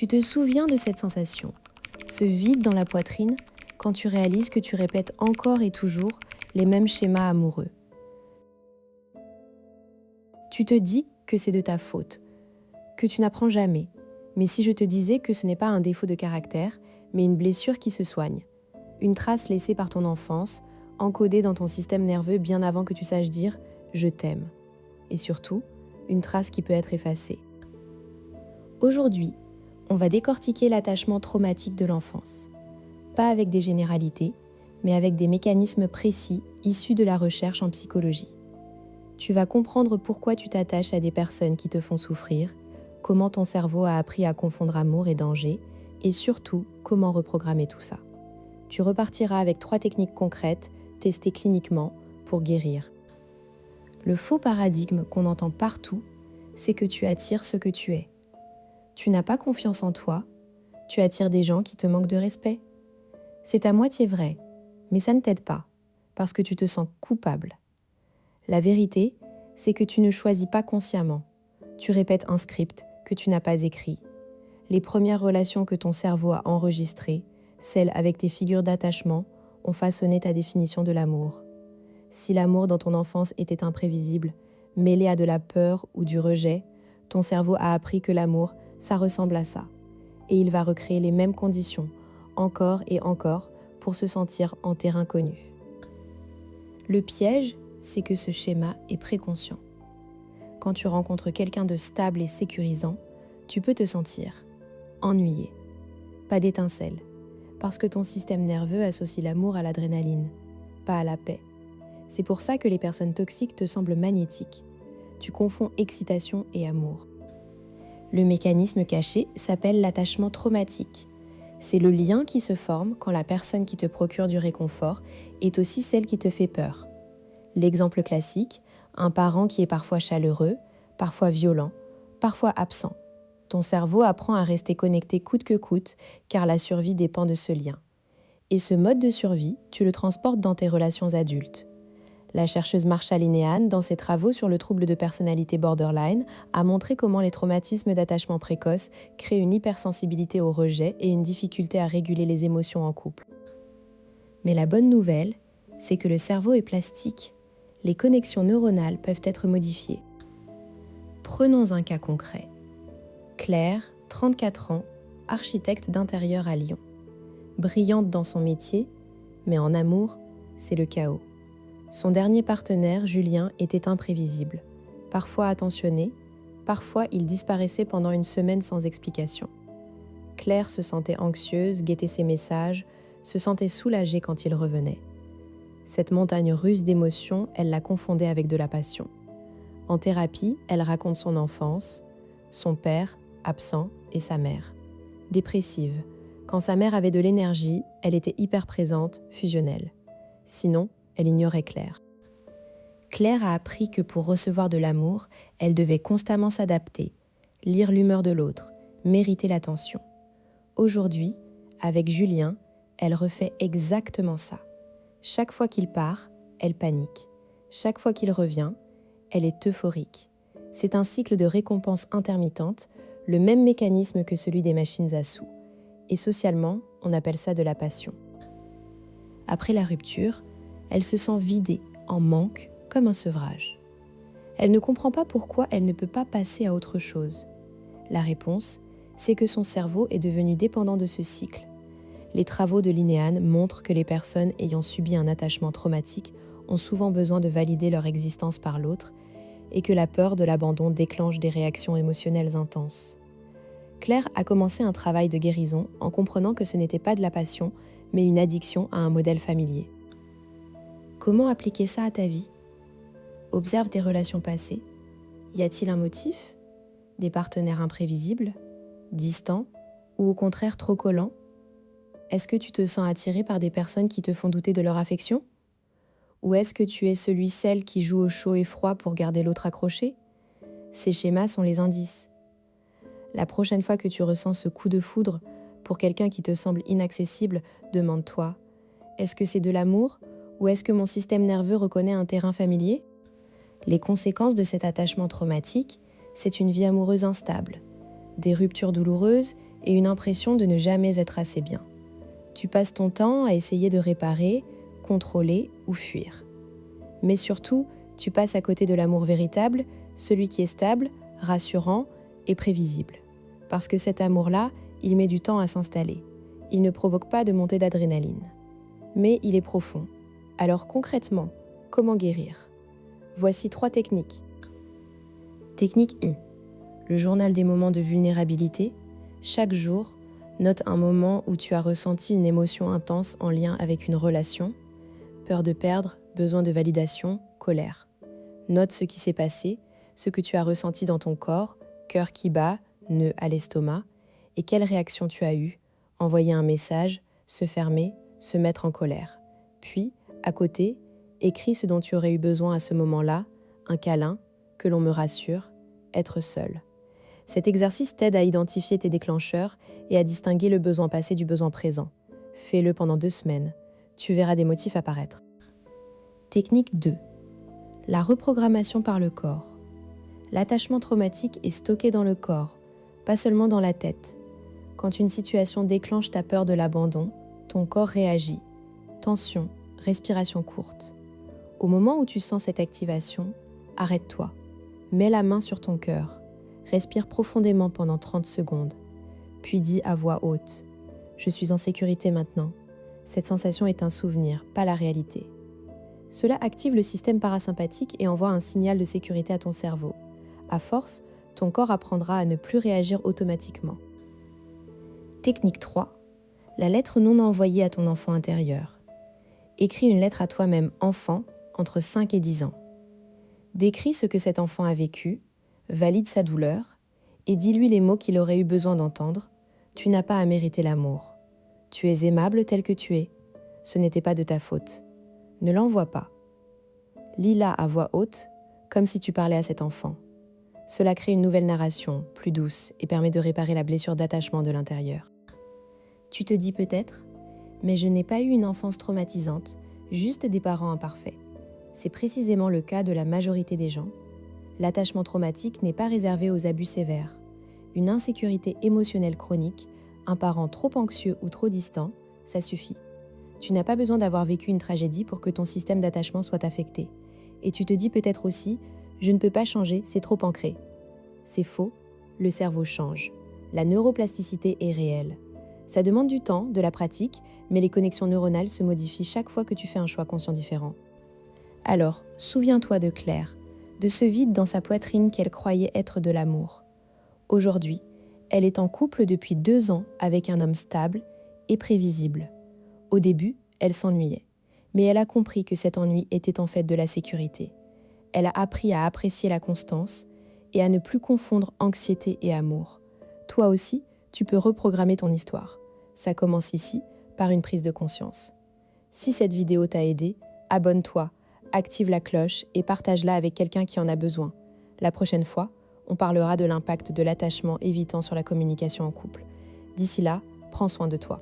Tu te souviens de cette sensation, ce vide dans la poitrine, quand tu réalises que tu répètes encore et toujours les mêmes schémas amoureux. Tu te dis que c'est de ta faute, que tu n'apprends jamais. Mais si je te disais que ce n'est pas un défaut de caractère, mais une blessure qui se soigne, une trace laissée par ton enfance, encodée dans ton système nerveux bien avant que tu saches dire « je t'aime ». Et surtout, une trace qui peut être effacée. Aujourd'hui, on va décortiquer l'attachement traumatique de l'enfance. Pas avec des généralités, mais avec des mécanismes précis issus de la recherche en psychologie. Tu vas comprendre pourquoi tu t'attaches à des personnes qui te font souffrir, comment ton cerveau a appris à confondre amour et danger, et surtout, comment reprogrammer tout ça. Tu repartiras avec 3 techniques concrètes, testées cliniquement, pour guérir. Le faux paradigme qu'on entend partout, c'est que tu attires ce que tu es. Tu n'as pas confiance en toi, tu attires des gens qui te manquent de respect. C'est à moitié vrai, mais ça ne t'aide pas, parce que tu te sens coupable. La vérité, c'est que tu ne choisis pas consciemment. Tu répètes un script que tu n'as pas écrit. Les premières relations que ton cerveau a enregistrées, celles avec tes figures d'attachement, ont façonné ta définition de l'amour. Si l'amour dans ton enfance était imprévisible, mêlé à de la peur ou du rejet, ton cerveau a appris que l'amour, ça ressemble à ça. Et il va recréer les mêmes conditions, encore et encore, pour se sentir en terrain connu. Le piège, c'est que ce schéma est préconscient. Quand tu rencontres quelqu'un de stable et sécurisant, tu peux te sentir ennuyé, pas d'étincelle, parce que ton système nerveux associe l'amour à l'adrénaline, pas à la paix. C'est pour ça que les personnes toxiques te semblent magnétiques. Tu confonds excitation et amour. Le mécanisme caché s'appelle l'attachement traumatique. C'est le lien qui se forme quand la personne qui te procure du réconfort est aussi celle qui te fait peur. L'exemple classique, un parent qui est parfois chaleureux, parfois violent, parfois absent. Ton cerveau apprend à rester connecté coûte que coûte, car la survie dépend de ce lien. Et ce mode de survie, tu le transportes dans tes relations adultes. La chercheuse Marsha Linehan, dans ses travaux sur le trouble de personnalité borderline, a montré comment les traumatismes d'attachement précoce créent une hypersensibilité au rejet et une difficulté à réguler les émotions en couple. Mais la bonne nouvelle, c'est que le cerveau est plastique. Les connexions neuronales peuvent être modifiées. Prenons un cas concret. Claire, 34 ans, architecte d'intérieur à Lyon. Brillante dans son métier, mais en amour, c'est le chaos. Son dernier partenaire, Julien, était imprévisible. Parfois attentionné, parfois il disparaissait pendant une semaine sans explication. Claire se sentait anxieuse, guettait ses messages, se sentait soulagée quand il revenait. Cette montagne russe d'émotions, elle la confondait avec de la passion. En thérapie, elle raconte son enfance, son père, absent, et sa mère. Dépressive. Quand sa mère avait de l'énergie, elle était hyper présente, fusionnelle. Sinon, elle ignorait Claire. Claire a appris que pour recevoir de l'amour, elle devait constamment s'adapter, lire l'humeur de l'autre, mériter l'attention. Aujourd'hui, avec Julien, elle refait exactement ça. Chaque fois qu'il part, elle panique. Chaque fois qu'il revient, elle est euphorique. C'est un cycle de récompense intermittente, le même mécanisme que celui des machines à sous. Et socialement, on appelle ça de la passion. Après la rupture, elle se sent vidée, en manque, comme un sevrage. Elle ne comprend pas pourquoi elle ne peut pas passer à autre chose. La réponse, c'est que son cerveau est devenu dépendant de ce cycle. Les travaux de Linehan montrent que les personnes ayant subi un attachement traumatique ont souvent besoin de valider leur existence par l'autre et que la peur de l'abandon déclenche des réactions émotionnelles intenses. Claire a commencé un travail de guérison en comprenant que ce n'était pas de la passion, mais une addiction à un modèle familier. Comment appliquer ça à ta vie ? Observe tes relations passées. Y a-t-il un motif ? Des partenaires imprévisibles, distants ou au contraire trop collants ? Est-ce que tu te sens attiré par des personnes qui te font douter de leur affection ? Ou est-ce que tu es celle qui joue au chaud et froid pour garder l'autre accroché ? Ces schémas sont les indices. La prochaine fois que tu ressens ce coup de foudre pour quelqu'un qui te semble inaccessible, demande-toi, est-ce que c'est de l'amour ou est-ce que mon système nerveux reconnaît un terrain familier ? Les conséquences de cet attachement traumatique, c'est une vie amoureuse instable, des ruptures douloureuses et une impression de ne jamais être assez bien. Tu passes ton temps à essayer de réparer, contrôler ou fuir. Mais surtout, tu passes à côté de l'amour véritable, celui qui est stable, rassurant et prévisible. Parce que cet amour-là, il met du temps à s'installer. Il ne provoque pas de montée d'adrénaline. Mais il est profond. Alors concrètement, comment guérir ? Voici 3 techniques. Technique 1. Le journal des moments de vulnérabilité. Chaque jour, note un moment où tu as ressenti une émotion intense en lien avec une relation, peur de perdre, besoin de validation, colère. Note ce qui s'est passé, ce que tu as ressenti dans ton corps, cœur qui bat, nœud à l'estomac, et quelle réaction tu as eue, envoyer un message, se fermer, se mettre en colère. Puis, à côté, écris ce dont tu aurais eu besoin à ce moment-là, un câlin, que l'on me rassure, être seul. Cet exercice t'aide à identifier tes déclencheurs et à distinguer le besoin passé du besoin présent. Fais-le pendant 2 semaines. Tu verras des motifs apparaître. Technique 2. La reprogrammation par le corps. L'attachement traumatique est stocké dans le corps, pas seulement dans la tête. Quand une situation déclenche ta peur de l'abandon, ton corps réagit. Tension, respiration courte. Au moment où tu sens cette activation, arrête-toi. Mets la main sur ton cœur. Respire profondément pendant 30 secondes. Puis dis à voix haute « Je suis en sécurité maintenant ». Cette sensation est un souvenir, pas la réalité. Cela active le système parasympathique et envoie un signal de sécurité à ton cerveau. À force, ton corps apprendra à ne plus réagir automatiquement. Technique 3. La lettre non envoyée à ton enfant intérieur. Écris une lettre à toi-même enfant entre 5 et 10 ans. Décris ce que cet enfant a vécu, valide sa douleur et dis-lui les mots qu'il aurait eu besoin d'entendre. Tu n'as pas à mériter l'amour. Tu es aimable tel que tu es. Ce n'était pas de ta faute. Ne l'envoie pas. Lis-la à voix haute, comme si tu parlais à cet enfant. Cela crée une nouvelle narration, plus douce, et permet de réparer la blessure d'attachement de l'intérieur. Tu te dis peut-être, mais je n'ai pas eu une enfance traumatisante, juste des parents imparfaits. C'est précisément le cas de la majorité des gens. L'attachement traumatique n'est pas réservé aux abus sévères. Une insécurité émotionnelle chronique, un parent trop anxieux ou trop distant, ça suffit. Tu n'as pas besoin d'avoir vécu une tragédie pour que ton système d'attachement soit affecté. Et tu te dis peut-être aussi « je ne peux pas changer, c'est trop ancré ». C'est faux, le cerveau change. La neuroplasticité est réelle. Ça demande du temps, de la pratique, mais les connexions neuronales se modifient chaque fois que tu fais un choix conscient différent. Alors, souviens-toi de Claire, de ce vide dans sa poitrine qu'elle croyait être de l'amour. Aujourd'hui, elle est en couple depuis 2 ans avec un homme stable et prévisible. Au début, elle s'ennuyait, mais elle a compris que cet ennui était en fait de la sécurité. Elle a appris à apprécier la constance et à ne plus confondre anxiété et amour. Toi aussi, tu peux reprogrammer ton histoire. Ça commence ici, par une prise de conscience. Si cette vidéo t'a aidé, abonne-toi, active la cloche et partage-la avec quelqu'un qui en a besoin. La prochaine fois, on parlera de l'impact de l'attachement évitant sur la communication en couple. D'ici là, prends soin de toi.